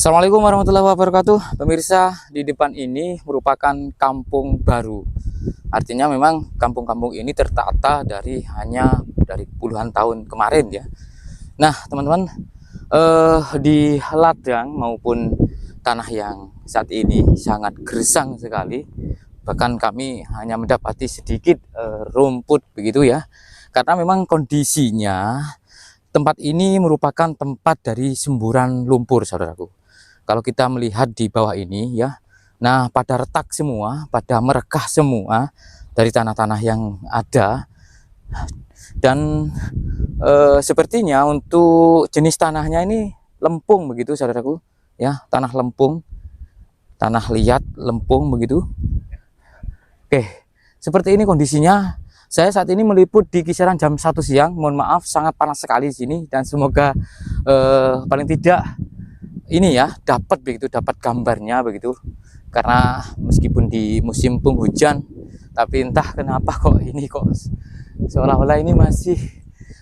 Assalamualaikum warahmatullahi wabarakatuh. Pemirsa, di depan ini merupakan kampung baru. Artinya memang kampung-kampung ini tertata dari puluhan tahun kemarin ya. Nah, teman-teman, di ladang maupun tanah yang saat ini sangat gersang sekali. Bahkan kami hanya mendapati sedikit rumput begitu ya. Karena memang kondisinya tempat ini merupakan tempat dari semburan lumpur, saudaraku. Kalau kita melihat di bawah ini ya, nah pada retak semua, pada merekah semua dari tanah-tanah yang ada. Dan sepertinya untuk jenis tanahnya ini lempung begitu, saudaraku ya, tanah lempung, tanah liat lempung begitu. Oke, seperti ini kondisinya. Saya saat ini meliput di kisaran jam 1 siang. Mohon maaf, sangat panas sekali di sini, dan semoga paling tidak ini ya dapat gambarnya begitu. Karena meskipun di musim penghujan, tapi entah kenapa kok seolah-olah ini masih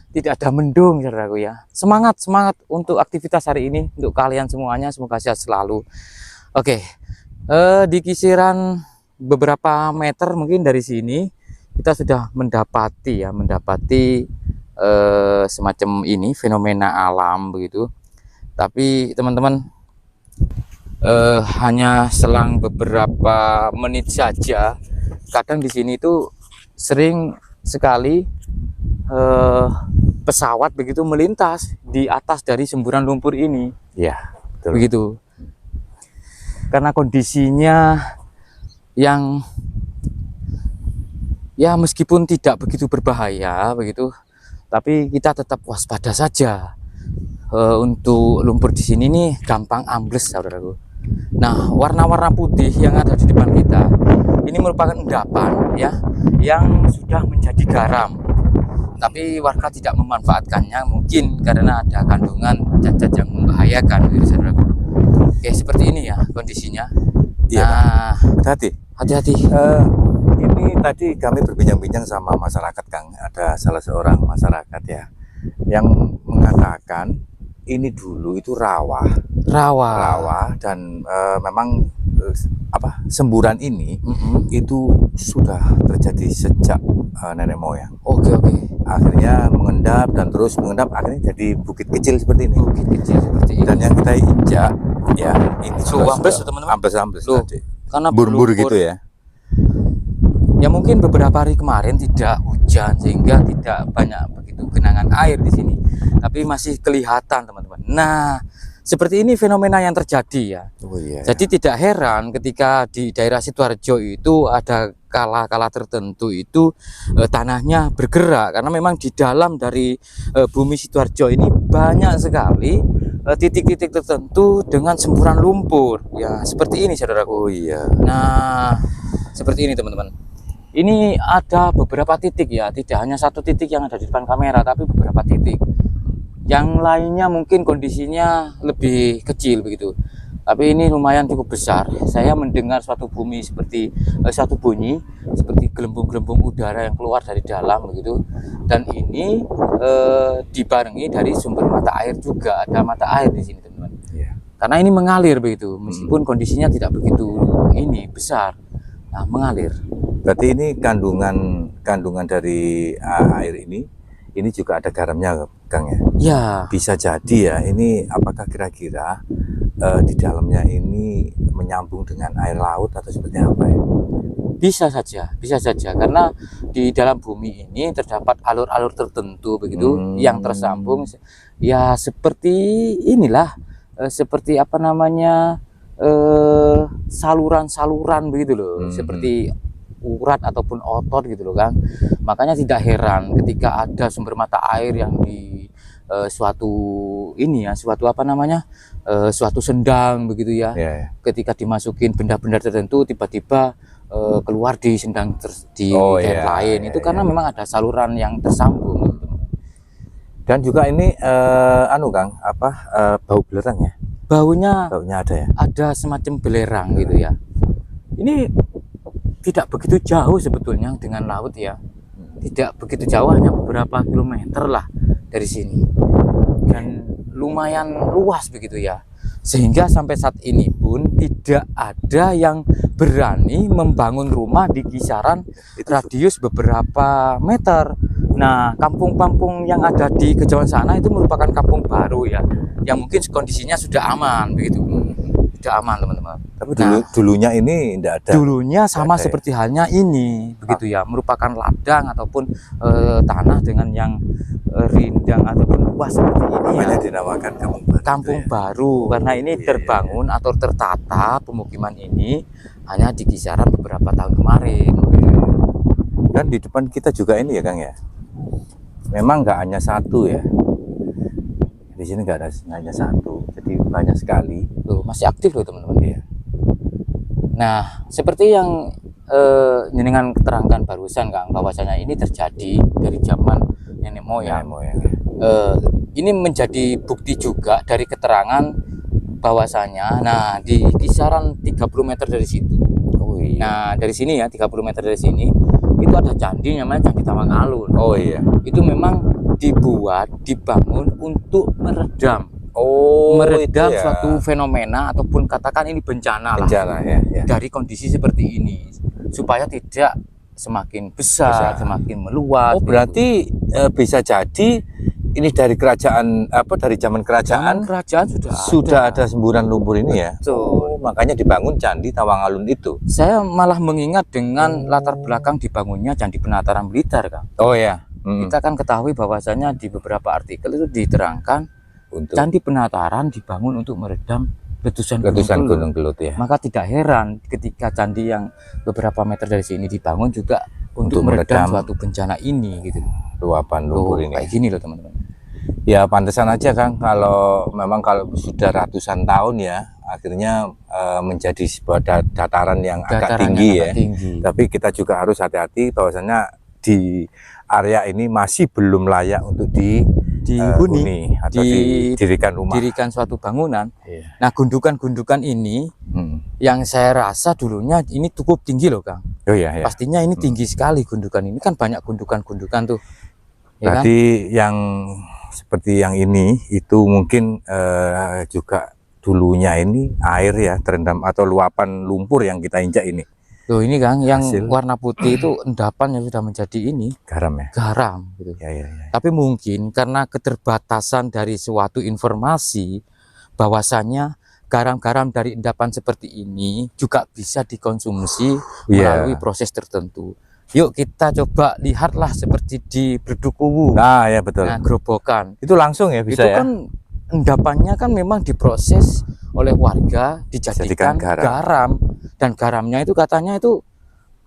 tidak ada mendung, saudaraku ya. Semangat untuk aktivitas hari ini untuk kalian semuanya, semoga sehat selalu. Oke, di kisaran beberapa meter mungkin dari sini kita sudah mendapati semacam ini fenomena alam begitu. Tapi teman-teman, hanya selang beberapa menit saja, kadang di sini itu sering sekali pesawat begitu melintas di atas dari semburan lumpur ini. Ya, betul. Begitu. Karena kondisinya yang ya meskipun tidak begitu berbahaya begitu, tapi kita tetap waspada saja. Untuk lumpur di sini nih gampang ambles, saudaraku. Nah, warna-warna putih yang ada di depan kita ini merupakan endapan ya, yang sudah menjadi garam. Tapi warga tidak memanfaatkannya, mungkin karena ada kandungan zat-zat yang membahayakan, gitu, saudaraku. Oke, seperti ini ya kondisinya. Iya, nah, hati-hati. Ini tadi kami berbincang-bincang sama masyarakat, Kang. Ada salah seorang masyarakat ya yang mengatakan ini dulu itu rawa dan memang semburan ini itu sudah terjadi sejak nenek moyang. Oke. Akhirnya mengendap dan terus mengendap, akhirnya jadi bukit kecil seperti ini. Bukit kecil seperti ini. Dan yang kita injak ya ini ambles, teman-teman. Ambles tadi. Karena bur-bur gitu ya. Ya mungkin beberapa hari kemarin tidak hujan sehingga tidak banyak begitu genangan air di sini. Tapi masih kelihatan, teman-teman. Nah, seperti ini fenomena yang terjadi ya. Oh, iya. Jadi tidak heran ketika di daerah Sidoarjo itu ada kala-kala tertentu itu tanahnya bergerak, karena memang di dalam dari bumi Sidoarjo ini banyak sekali titik-titik tertentu dengan semburan lumpur. Ya, seperti ini, saudaraku. Oh iya. Nah, seperti ini, teman-teman. Ini ada beberapa titik ya, tidak hanya satu titik yang ada di depan kamera, tapi beberapa titik. Yang lainnya mungkin kondisinya lebih kecil begitu. Tapi ini lumayan cukup besar. Saya mendengar suatu bunyi seperti gelembung-gelembung udara yang keluar dari dalam begitu. Dan ini dibarengi dari sumber mata air juga, ada mata air di sini, teman-teman. Yeah. Karena ini mengalir begitu, meskipun kondisinya tidak begitu besar. Nah, mengalir. Berarti ini kandungan dari air ini juga ada garamnya, Kang ya? Ya. Bisa jadi ya, ini apakah kira-kira di dalamnya ini menyambung dengan air laut atau seperti apa ya? Bisa saja, karena di dalam bumi ini terdapat alur-alur tertentu begitu yang tersambung. Ya seperti inilah, seperti apa namanya, saluran-saluran begitu loh, seperti urat ataupun otot gitu loh, Kang. Makanya tidak heran ketika ada sumber mata air yang di suatu sendang begitu ya. Yeah. Ketika dimasukin benda-benda tertentu, tiba-tiba keluar di sendang di daerah lain. Itu karena memang ada saluran yang tersambung gitu. Dan juga ini Kang, bau belerang ya? Baunya ada ya? Ada semacam belerang gitu ya. Ini tidak begitu jauh sebetulnya dengan laut ya, tidak begitu jauh, hanya beberapa kilometer lah dari sini. Dan lumayan luas begitu ya. Sehingga sampai saat ini pun tidak ada yang berani membangun rumah di kisaran radius beberapa meter. Nah, kampung-kampung yang ada di kejauhan sana itu merupakan kampung baru ya, yang mungkin kondisinya sudah aman begitu. Sudah aman teman-teman. Tapi dulunya ini tidak ada. Dulunya sama ada seperti halnya ini begitu ya, merupakan ladang ataupun tanah dengan yang rindang ataupun luas seperti ini Makanya ya. dinamakan kampung baru. Kampung baru karena ini terbangun atau tertata pemukiman ini hanya di kisaran beberapa tahun kemarin. Dan di depan kita juga ini ya Kang ya. Memang nggak hanya satu ya. Di sini nggak ada hanya satu, jadi banyak sekali. Loh, masih aktif loh teman-teman. Ya. Nah, seperti yang jenengan keterangkan barusan Kang, bahwasanya ini terjadi dari zaman nenek moyang. Ini menjadi bukti juga dari keterangan bahwasanya, nah di kisaran 30 meter dari situ. Oh iya. Nah, dari sini ya, 30 meter dari sini itu ada candi namanya Candi Tawang Alun. Oh iya. Itu memang dibangun untuk meredam Itu ya. suatu fenomena ataupun katakan ini bencana Bencana lah, ya. dari kondisi seperti ini supaya tidak semakin besar. Semakin meluas. Oh berarti bisa jadi ini dari kerajaan dari zaman kerajaan sudah ada semburan lumpur ini ya. Betul. Makanya dibangun Candi Tawang Alun itu. Saya malah mengingat dengan latar belakang dibangunnya Candi Penataran Blitar Kang. Oh ya. Kita kan ketahui bahwasanya di beberapa artikel itu diterangkan Untuk Candi Penataran dibangun untuk meredam letusan Gunung Kelut ya. Maka tidak heran ketika candi yang beberapa meter dari sini dibangun juga untuk meredam suatu bencana ini gitu. Luapan lumpur ini. Kayak gini loh teman-teman. Ya pantesan aja Kang kalau sudah ratusan tahun ya akhirnya menjadi sebuah dataran yang agak tinggi ya. Tapi kita juga harus hati-hati bahwasanya di area ini masih belum layak untuk dihuni atau didirikan rumah. Dirikan suatu bangunan. Iya. Nah, gundukan-gundukan ini yang saya rasa dulunya ini cukup tinggi loh Kang. Oh iya. Pastinya ini tinggi sekali gundukan ini, kan banyak gundukan-gundukan tuh. Ya Tadi kan? Yang seperti yang ini itu mungkin juga dulunya ini air ya terendam atau luapan lumpur yang kita injak ini. Loh ini Kang, yang warna putih itu endapan yang sudah menjadi ini garam ya. Garam gitu. Ya. Tapi mungkin karena keterbatasan dari suatu informasi bahwasanya garam-garam dari endapan seperti ini juga bisa dikonsumsi melalui proses tertentu. Yuk kita coba lihatlah seperti di Bledukuwu. Nah ya betul. Nah, Grobogan. Itu langsung ya bisa itu ya. Kan endapannya kan memang diproses oleh warga dijadikan garam. Dan garamnya itu katanya itu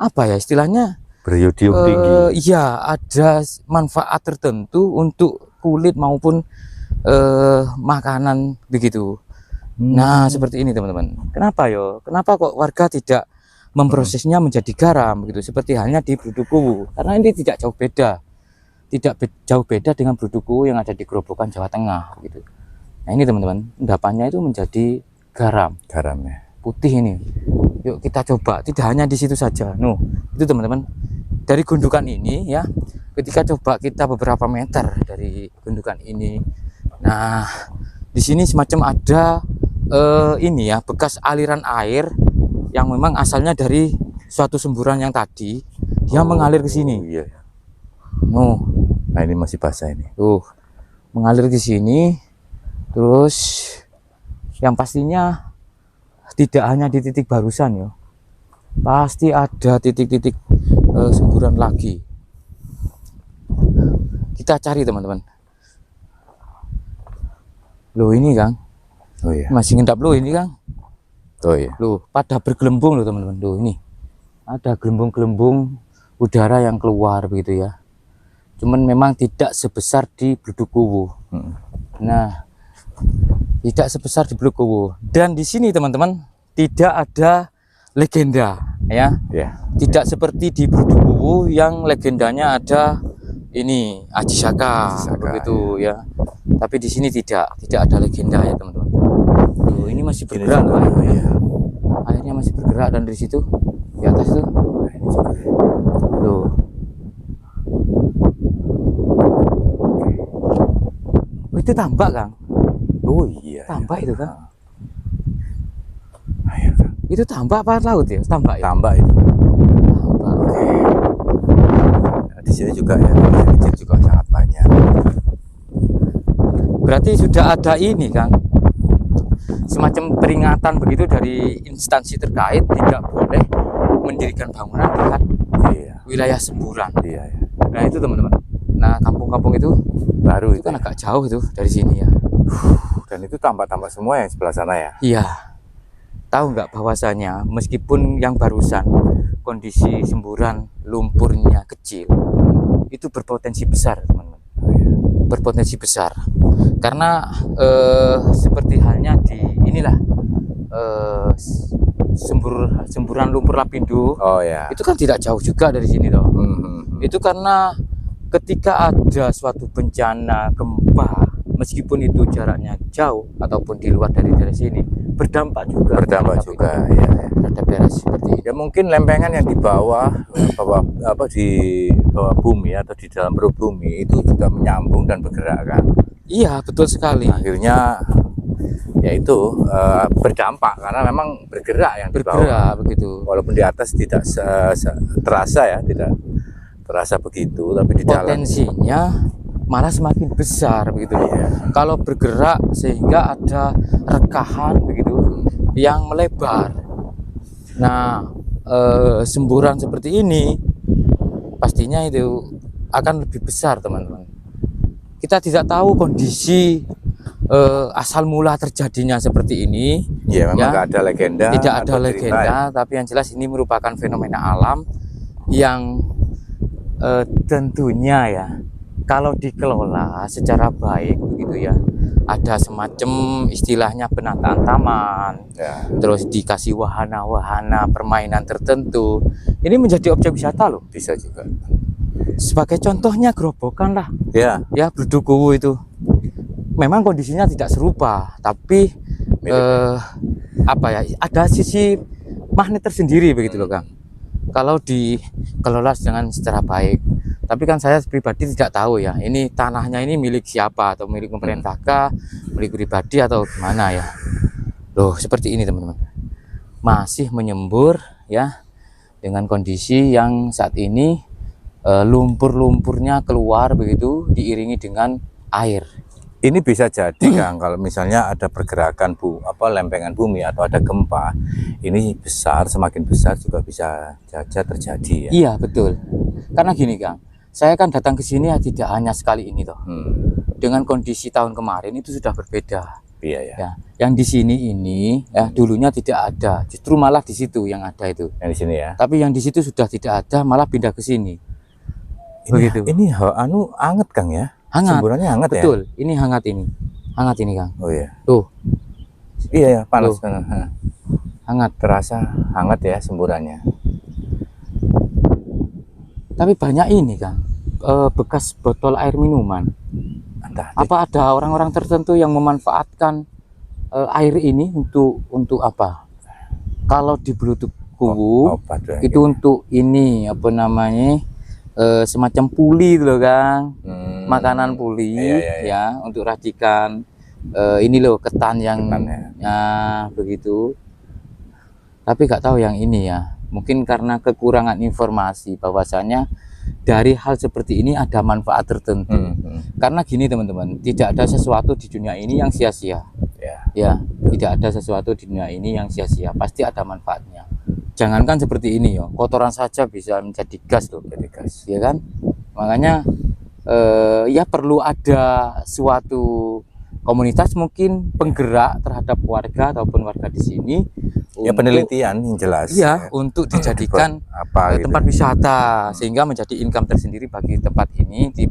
apa ya istilahnya, beriodium tinggi. Iya, ada manfaat tertentu untuk kulit maupun makanan begitu. Nah seperti ini teman-teman. Kenapa kok warga tidak memprosesnya menjadi garam begitu, seperti halnya di Bledukuwu? Karena ini tidak jauh beda dengan Bledukuwu yang ada di Grobogan Jawa Tengah gitu. Nah ini teman-teman, endapannya itu menjadi garam ya. Putih ini. Yuk kita coba, tidak hanya di situ saja. Itu teman-teman, dari gundukan ini ya, ketika coba kita beberapa meter dari gundukan ini, nah di sini semacam ada ini ya, bekas aliran air yang memang asalnya dari suatu semburan yang tadi dia mengalir ke sini. Iya. Nah ini masih basah ini. Mengalir ke sini, terus yang pastinya tidak hanya di titik barusan pasti ada titik-titik semburan lagi. Kita cari teman-teman. Loh ini Kang. Oh iya. Masih ngendap loh ini Kang. Oh iya. Loh pada bergelembung loh teman-teman. Loh ini ada gelembung-gelembung udara yang keluar begitu ya. Cuman memang tidak sebesar di Bledukuwu. Nah, tidak sebesar di Bledukuwu. Dan di sini teman-teman tidak ada legenda ya. Tidak seperti di Bledukuwu yang legendanya ada ini Aji Saka begitu ya. Tapi di sini tidak ada legenda ya teman-teman. Ini masih bergerak ya. Airnya masih bergerak, dan dari situ di atas tuh itu tambak Kang. Oh iya. Tambak itu kan. Ayo, Kang. Itu tambak apa laut ya? Tambak ya? Tambak itu. Tambak. Oke. Nah, di sini juga ya, kecil juga sangat banyak. Berarti sudah ada ini Kang, semacam peringatan begitu dari instansi terkait tidak boleh mendirikan bangunan dekat Iya. wilayah semburan. Iya, iya. Nah itu teman-teman. Nah kampung-kampung itu Baru itu kan agak jauh itu dari sini ya. Dan itu tambak-tambak semua yang sebelah sana ya. Iya. Tahu nggak bahwasanya meskipun yang barusan kondisi semburan lumpurnya kecil, itu berpotensi besar teman-teman. Berpotensi besar karena seperti halnya di inilah semburan lumpur Lapindo. Oh ya. Itu kan tidak jauh juga dari sini toh. Itu karena ketika ada suatu bencana gempa, meskipun itu jaraknya jauh ataupun di luar dari sini, berdampak juga. Berdampak juga ya. Terhadap daerah seperti ini. Ya mungkin lempengan yang di bawah apa di bawah bumi atau di dalam perut bumi itu juga menyambung dan bergerak kan. Iya betul sekali. Akhirnya ya itu berdampak karena memang bergerak yang di bawah. Bergerak begitu. Walaupun di atas tidak terasa ya, tidak terasa begitu, tapi di dalam potensinya malah semakin besar begitu. Iya. Kalau bergerak sehingga ada rekahan begitu yang melebar. Nah, semburan seperti ini pastinya itu akan lebih besar, teman-teman. Kita tidak tahu kondisi asal mula terjadinya seperti ini. Ya, memang nggak ada legenda. Tidak ada cerita, legenda, ya. tapi yang jelas ini merupakan fenomena alam yang tentunya ya kalau dikelola secara baik begitu ya, ada semacam istilahnya penataan taman Ya. terus dikasih wahana-wahana permainan tertentu, ini menjadi objek wisata loh. Bisa juga. Sebagai contohnya Grobogan lah Ya. ya, Bludukuwu itu memang kondisinya tidak serupa, tapi apa ya, ada sisi magnet tersendiri begitu loh Kang, kalau dikelola dengan secara baik. Tapi kan saya pribadi tidak tahu ya, ini tanahnya ini milik siapa, atau milik pemerintah kah, milik pribadi atau gimana ya. Loh seperti ini teman-teman, masih menyembur ya, dengan kondisi yang saat ini lumpur-lumpurnya keluar begitu diiringi dengan air. Ini bisa jadi Kang, kalau misalnya ada pergerakan lempengan bumi atau ada gempa, ini besar, semakin besar juga bisa saja terjadi ya. Iya betul, karena gini Kang, saya kan datang ke sini ya tidak hanya sekali ini toh. Dengan kondisi tahun kemarin itu sudah berbeda. Iya ya. Ya, yang di sini ini ya dulunya tidak ada, justru malah di situ yang ada itu. Yang di sini ya. Tapi yang di situ sudah tidak ada, malah pindah ke sini. Begitu. Ini anget Kang ya. Hangat. Semburannya hangat ya. Betul, ini hangat ini. Hangat ini Kang. Oh iya. Tuh. Iya ya, panas Tuh. kan. Hangat. Terasa hangat ya semburannya. Tapi banyak ini Kang, bekas botol air minuman. Entah. Apa ada orang-orang tertentu yang memanfaatkan air ini untuk apa? Kalau di Bludukuwu itu untuk ini apa namanya, semacam puli loh Kang, makanan puli ya, untuk racikan ini loh ketan yang ya begitu. Tapi nggak tahu yang ini ya, mungkin karena kekurangan informasi bahwasanya dari hal seperti ini ada manfaat tertentu. Karena gini teman-teman, tidak ada sesuatu di dunia ini yang sia-sia. Ya, tidak ada sesuatu di dunia ini yang sia-sia, pasti ada manfaatnya. Jangankan seperti ini ya, kotoran saja bisa menjadi gas loh, jadi gas, ya kan? Makanya ya perlu ada suatu komunitas mungkin penggerak terhadap warga ataupun warga di sini. Ya penelitian yang jelas. Iya, untuk dijadikan tempat wisata sehingga menjadi income tersendiri bagi tempat ini di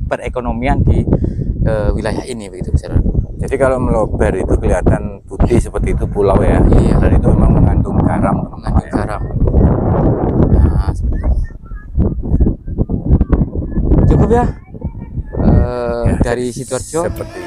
perekonomian di wilayah ini begitu misalnya. Jadi kalau melober itu kelihatan putih seperti itu pulau ya. Iya. Dan itu memang mengandung garam. Mengandung garam. Nah, seperti itu. Cukup ya, dari Sidoarjo. Seperti